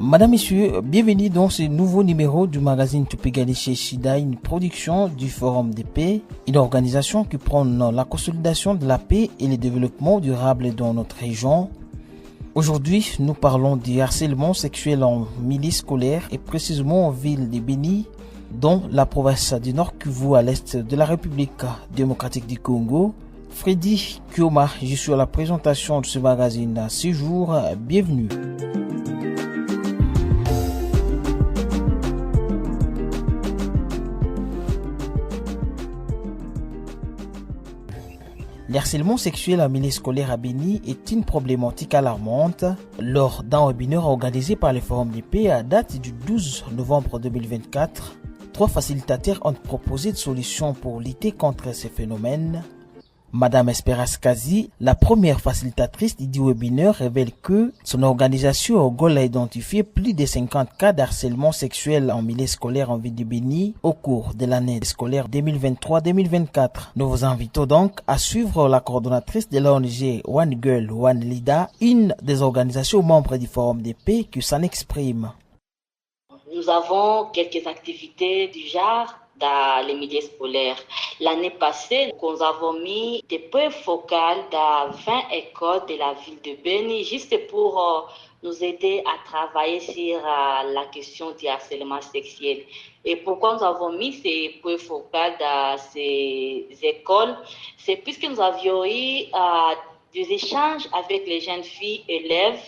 Madame, Messieurs, bienvenue dans ce nouveau numéro du magazine Tupigali chez Shida, une production du Forum des Paix, une organisation qui prône la consolidation de la paix et le développement durable dans notre région. Aujourd'hui, nous parlons du harcèlement sexuel en milieu scolaire et précisément en ville de Beni, dans la province du Nord Kivu à l'est de la République démocratique du Congo. Freddy Kioma, je suis à la présentation de ce magazine à ce jour. Bienvenue. Le harcèlement sexuel en milieu scolaire à Beni est une problématique alarmante. Lors d'un webinaire organisé par le Forum des Paix à date du 12 novembre 2024, 3 facilitateurs ont proposé des solutions pour lutter contre ces phénomènes. Madame Esperas Kazi, la première facilitatrice du webinaire, révèle que son organisation au goal a identifié plus de 50 cas d'harcèlement sexuel en milieu scolaire en ville de Beni au cours de l'année scolaire 2023-2024. Nous vous invitons donc à suivre la coordonnatrice de l'ONG One Girl, One Leader, une des organisations membres du Forum des Paix qui s'en exprime. Nous avons quelques activités du genre dans les milieux scolaires. L'année passée, nous avons mis des points focaux dans 20 écoles de la ville de Beni, juste pour nous aider à travailler sur la question du harcèlement sexuel. Et pourquoi nous avons mis ces points focaux dans ces écoles? C'est puisque nous avions eu des échanges avec les jeunes filles élèves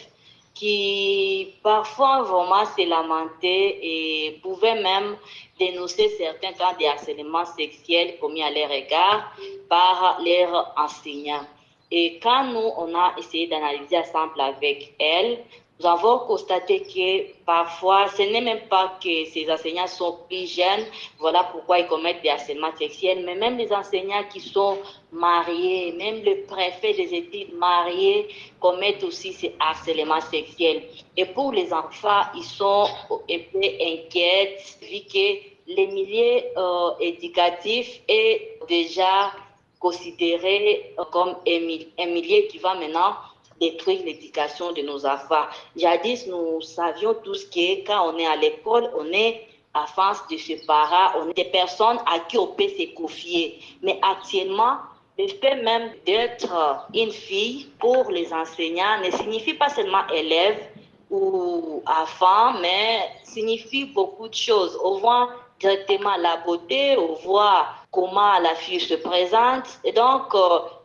qui parfois vraiment se lamentaient et pouvaient même dénoncer certains cas de harcèlement sexuel commis à leur égard par leurs enseignants. Et quand nous, on a essayé d'analyser ensemble avec elles, nous avons constaté que parfois, ce n'est même pas que ces enseignants sont plus jeunes, voilà pourquoi ils commettent des harcèlements sexuels, mais même les enseignants qui sont mariés, même le préfet des études mariés commettent aussi ces harcèlements sexuels. Et pour les enfants, ils sont un peu inquiets vu que les milieux éducatifs est déjà considéré comme un milieu qui va maintenant détruire l'éducation de nos enfants. Jadis, nous savions tous que quand on est à l'école, on est à face de ses parents, on est des personnes à qui on peut se confier. Mais actuellement, le fait même d'être une fille pour les enseignants ne signifie pas seulement élève ou enfant, mais signifie beaucoup de choses. On voit directement la beauté, on voit comment la fille se présente. Et donc,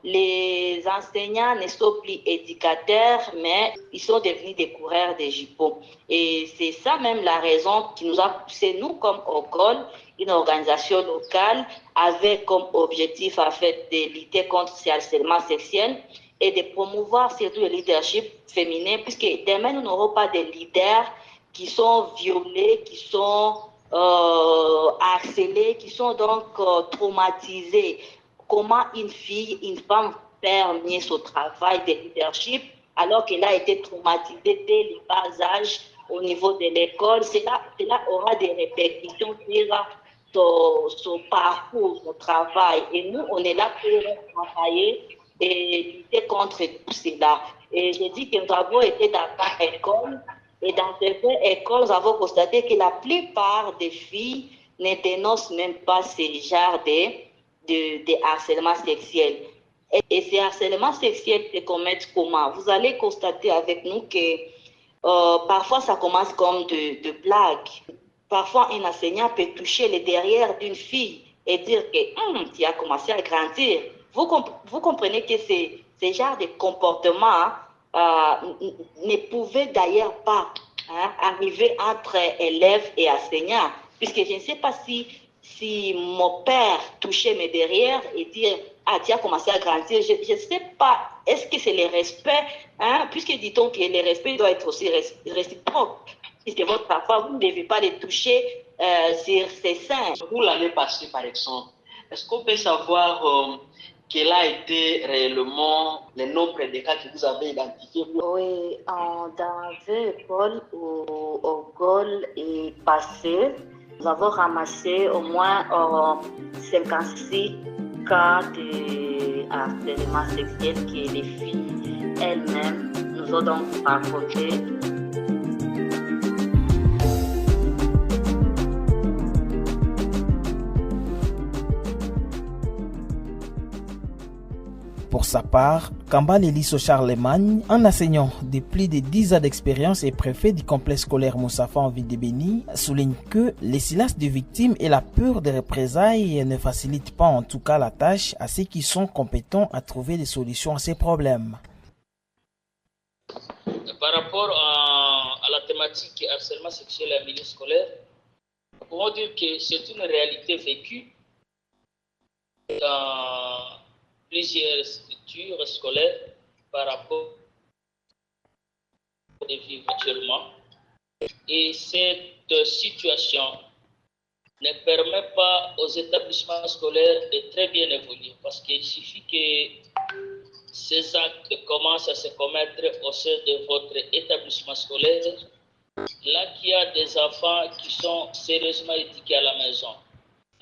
les enseignants ne sont plus éducateurs, mais ils sont devenus des coureurs de jupons. Et c'est ça même la raison qui nous a poussé, nous, comme OGOL, une organisation locale, avec comme objectif, en fait, de lutter contre ce harcèlement sexuel et de promouvoir surtout le leadership féminin, puisque demain, nous n'aurons pas de leaders qui sont violés, qui sont harcelés, qui sont donc traumatisés. Comment une fille, une femme perd mieux son travail de leadership alors qu'elle a été traumatisée dès le bas âge au niveau de l'école? Cela aura des répercussions sur son parcours, son travail. Et nous, on est là pour travailler et lutter contre tout cela. Et j'ai dit que nous avons été dans une école. Et dans certaines écoles, nous avons constaté que la plupart des filles ne dénoncent même pas ce genre de harcèlement sexuel. Et ces harcèlements sexuels se commettent comment? Vous allez constater avec nous que parfois ça commence comme de blagues. Parfois, un enseignant peut toucher le derrière d'une fille et dire que tu as commencé à grandir. Vous comprenez que ce genre de comportement ne pouvait d'ailleurs pas arriver entre élèves et enseignants, puisque je ne sais pas si mon père touchait mes derrière et dire tu as commencé à grandir, je ne sais pas, est-ce que c'est le respect, puisque dit-on que le respect doit être aussi réciproque. Si c'est votre papa, vous ne devez pas les toucher sur ses seins. Pour l'année passée, par exemple, est-ce qu'on peut savoir quel a été réellement le nombre de cas que vous avez identifiés? Oui, dans 20 écoles où OGOL est passé, nous avons ramassé au moins 56 cas de harcèlement sexuel que les filles elles-mêmes nous ont donc raconté. Pour sa part, Kambale Eliso Charlemagne, un enseignant de plus de 10 ans d'expérience et préfet du complexe scolaire Moussafa en ville de Béni, souligne que les silences des victimes et la peur des représailles ne facilitent pas en tout cas la tâche à ceux qui sont compétents à trouver des solutions à ces problèmes. Par rapport à la thématique harcèlement sexuel en milieu scolaire, nous pouvons dire que c'est une réalité vécue dans plusieurs structures scolaires par rapport à vivre actuellement. Et cette situation ne permet pas aux établissements scolaires de très bien évoluer parce qu'il suffit que ces actes commencent à se commettre au sein de votre établissement scolaire, là qu'il y a des enfants qui sont sérieusement éduqués à la maison,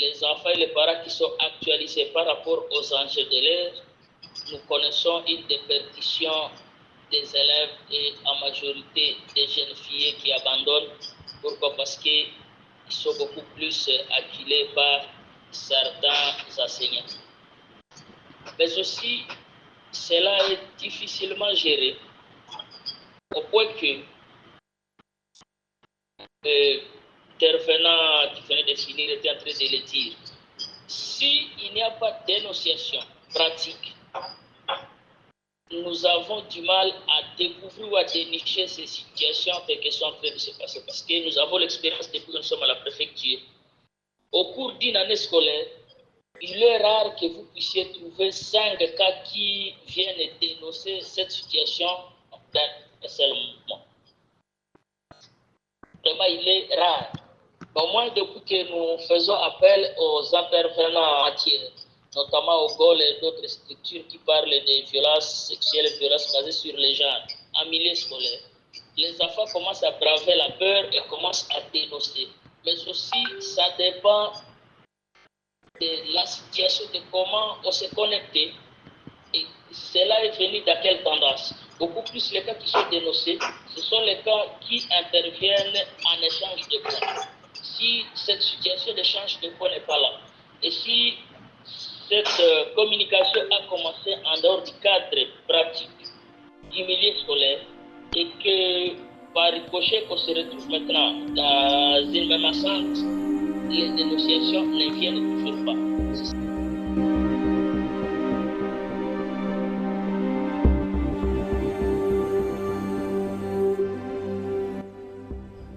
les enfants et les parents qui sont actualisés par rapport aux enjeux de l'ère, nous connaissons une déperdition des élèves et en majorité des jeunes filles qui abandonnent. Pourquoi? Parce qu'ils sont beaucoup plus acculés par certains enseignants. Mais aussi, cela est difficilement géré au point que l'intervenant qui venait de finir était en train de le dire. S'il n'y a pas de dénonciation pratique, nous avons du mal à découvrir ou à dénicher ces situations qui sont en train de se passer parce que nous avons l'expérience depuis que nous sommes à la préfecture. Au cours d'une année scolaire, il est rare que vous puissiez trouver 5 cas qui viennent dénoncer cette situation d'harcèlement. Vraiment, il est rare. Au moins, depuis que nous faisons appel aux intervenants en matière, notamment au GOL et d'autres structures qui parlent des violences sexuelles et violences basées sur les genres en milieu scolaire, les enfants commencent à braver la peur et commencent à dénoncer. Mais aussi, ça dépend de la situation, de comment on s'est connecté. Et cela est venu dans quelle tendance? Beaucoup plus les cas qui sont dénoncés, ce sont les cas qui interviennent en échange de points. Si cette situation d'échange de points n'est pas là, et si cette communication a commencé en dehors du cadre pratique du milieu scolaire, et que par ricochet qu'on se retrouve maintenant dans une même enceinte, les dénonciations ne viennent toujours pas.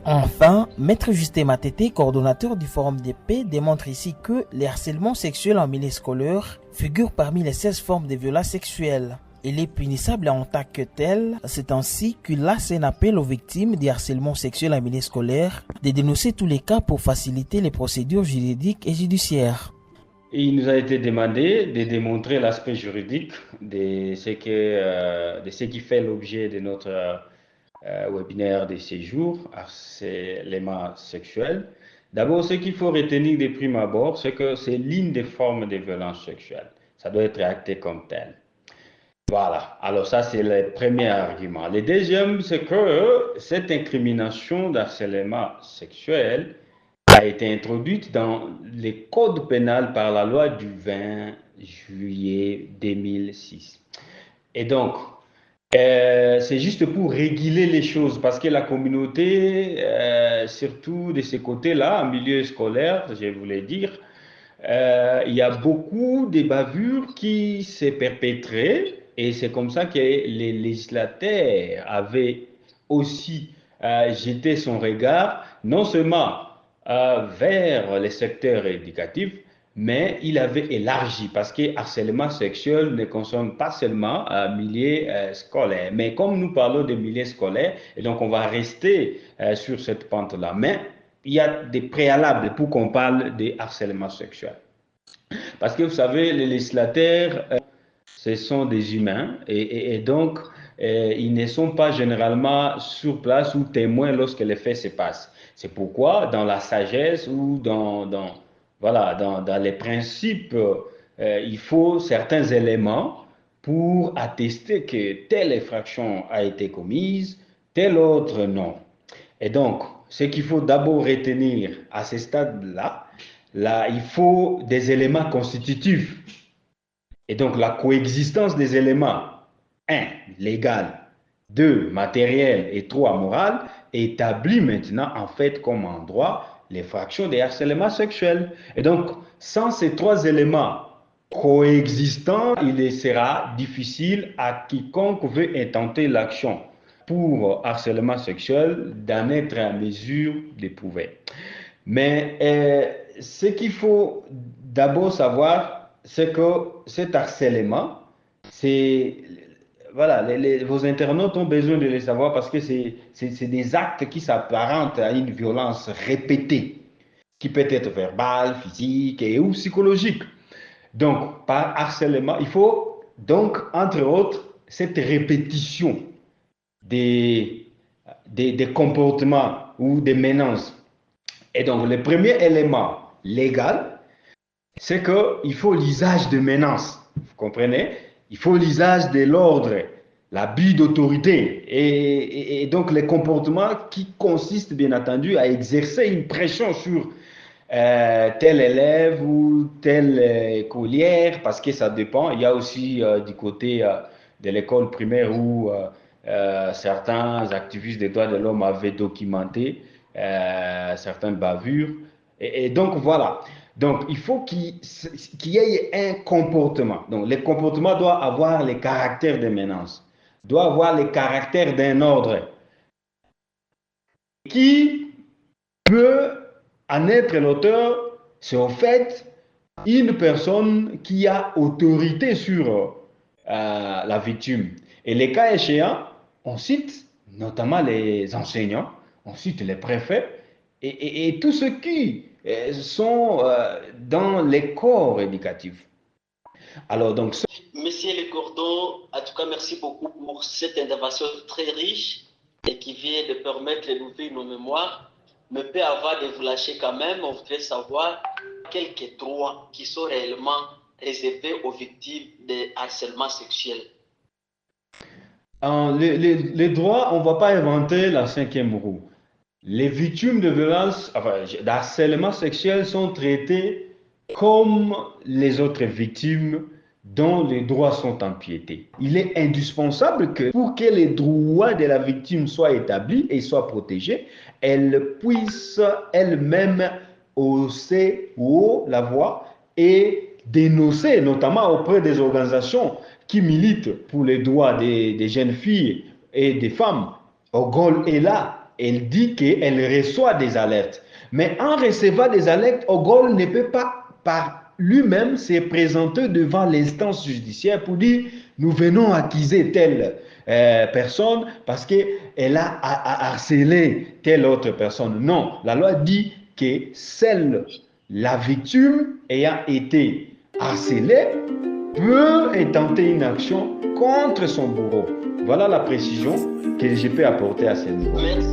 Enfin, Maître Justin Matete, coordonnateur du Forum des paix, démontre ici que les harcèlements sexuels en milieu scolaire figurent parmi les 16 formes de violences sexuelles. Il est punissable en tant que tel. C'est ainsi qu'il lance un appel aux victimes des harcèlements sexuels en milieu scolaire de dénoncer tous les cas pour faciliter les procédures juridiques et judiciaires. Et il nous a été demandé de démontrer l'aspect juridique de ce qui fait l'objet de notre webinaire de ces jours, harcèlement sexuel. D'abord, ce qu'il faut retenir de prime abord, c'est que c'est l'une des formes de violence sexuelle. Ça doit être acté comme tel. Voilà, alors ça c'est le premier argument. Le deuxième, c'est que cette incrimination d'harcèlement sexuel a été introduite dans le code pénal par la loi du 20 juillet 2006. Et donc, c'est juste pour réguler les choses parce que la communauté, surtout de ce côté-là, en milieu scolaire, je voulais dire, il y a beaucoup de bavures qui s'est perpétrées et c'est comme ça que les législateurs avaient aussi jeté son regard non seulement vers les secteurs éducatifs, mais il avait élargi parce que harcèlement sexuel ne concerne pas seulement milieu scolaire. Mais comme nous parlons de milieu scolaire, et donc on va rester sur cette pente-là. Mais il y a des préalables pour qu'on parle de harcèlement sexuel. Parce que vous savez, les législateurs, ce sont des humains et donc ils ne sont pas généralement sur place ou témoins lorsque les faits se passent. C'est pourquoi dans la sagesse ou dans les principes, il faut certains éléments pour attester que telle infraction a été commise, telle autre non. Et donc, ce qu'il faut d'abord retenir à ce stade-là, il faut des éléments constitutifs Et donc, la coexistence des éléments, 1, légal, 2, matériel et 3, moral, établit maintenant en fait comme en droit l'infraction des harcèlements sexuels. Et donc, sans ces 3 éléments coexistants, il sera difficile à quiconque veut intenter l'action pour harcèlement sexuel d'en être en mesure d'éprouver. Mais ce qu'il faut d'abord savoir, c'est que cet harcèlement, voilà, vos internautes ont besoin de le savoir parce que c'est des actes qui s'apparentent à une violence répétée, qui peut être verbale, physique et ou psychologique. Donc, par harcèlement, il faut donc, entre autres, cette répétition des comportements ou des menaces. Et donc, le premier élément légal, c'est qu'il faut l'usage de menaces. Vous comprenez? Il faut l'usage de l'ordre, l'abus d'autorité et donc les comportements qui consistent, bien entendu, à exercer une pression sur tel élève ou telle écolière, parce que ça dépend. Il y a aussi du côté de l'école primaire où certains activistes des droits de l'homme avaient documenté certaines bavures. Et donc, voilà. Donc, il faut qu'il y ait un comportement. Donc, le comportement doit avoir les caractères de menace, doit avoir les caractères d'un ordre qui peut en être l'auteur. C'est au fait une personne qui a autorité sur la victime. Et les cas échéants, on cite notamment les enseignants, on cite les préfets et tous ceux qui sont dans les corps éducatifs. Alors donc, Monsieur Le Cordon, en tout cas, merci beaucoup pour cette intervention très riche et qui vient de permettre d'ouvrir nos mémoires. Mais peu avant de vous lâcher quand même, on voudrait savoir quelques droits qui sont réellement réservés aux victimes de harcèlement sexuel. Les droits, on ne va pas inventer la 5e roue. Les victimes de violences, d'harcèlement sexuel sont traitées comme les autres victimes dont les droits sont empiétés. Il est indispensable que pour que les droits de la victime soient établis et soient protégés, elle puisse elle-même hausser haut la voix et dénoncer, notamment auprès des organisations qui militent pour les droits des jeunes filles et des femmes. Ogol est là. Elle dit qu'elle reçoit des alertes. Mais en recevant des alertes, Ogol ne peut pas par lui-même se présenter devant l'instance judiciaire pour dire « nous venons accuser telle personne parce qu'elle a harcelé telle autre personne ». Non, la loi dit que seule la victime ayant été harcelée peut intenter une action contre son bourreau. Voilà la précision que je peux apporter à ce niveau. Merci.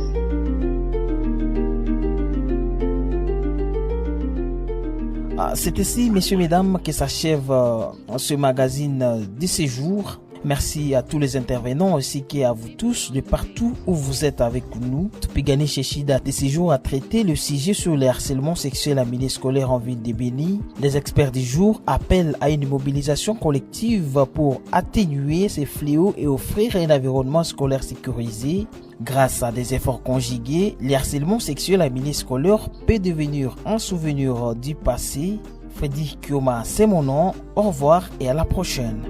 C'est ainsi, messieurs, mesdames, que s'achève ce magazine de ces jours. Merci à tous les intervenants ainsi qu'à vous tous de partout où vous êtes avec nous. Tupigani Cheshida de ces jours a traité le sujet sur le harcèlement sexuel en milieu scolaire en ville de Béni. Les experts du jour appellent à une mobilisation collective pour atténuer ces fléaux et offrir un environnement scolaire sécurisé. Grâce à des efforts conjugués, le harcèlement sexuel en milieu scolaire peut devenir un souvenir du passé. Freddy Kioma, c'est mon nom. Au revoir et à la prochaine.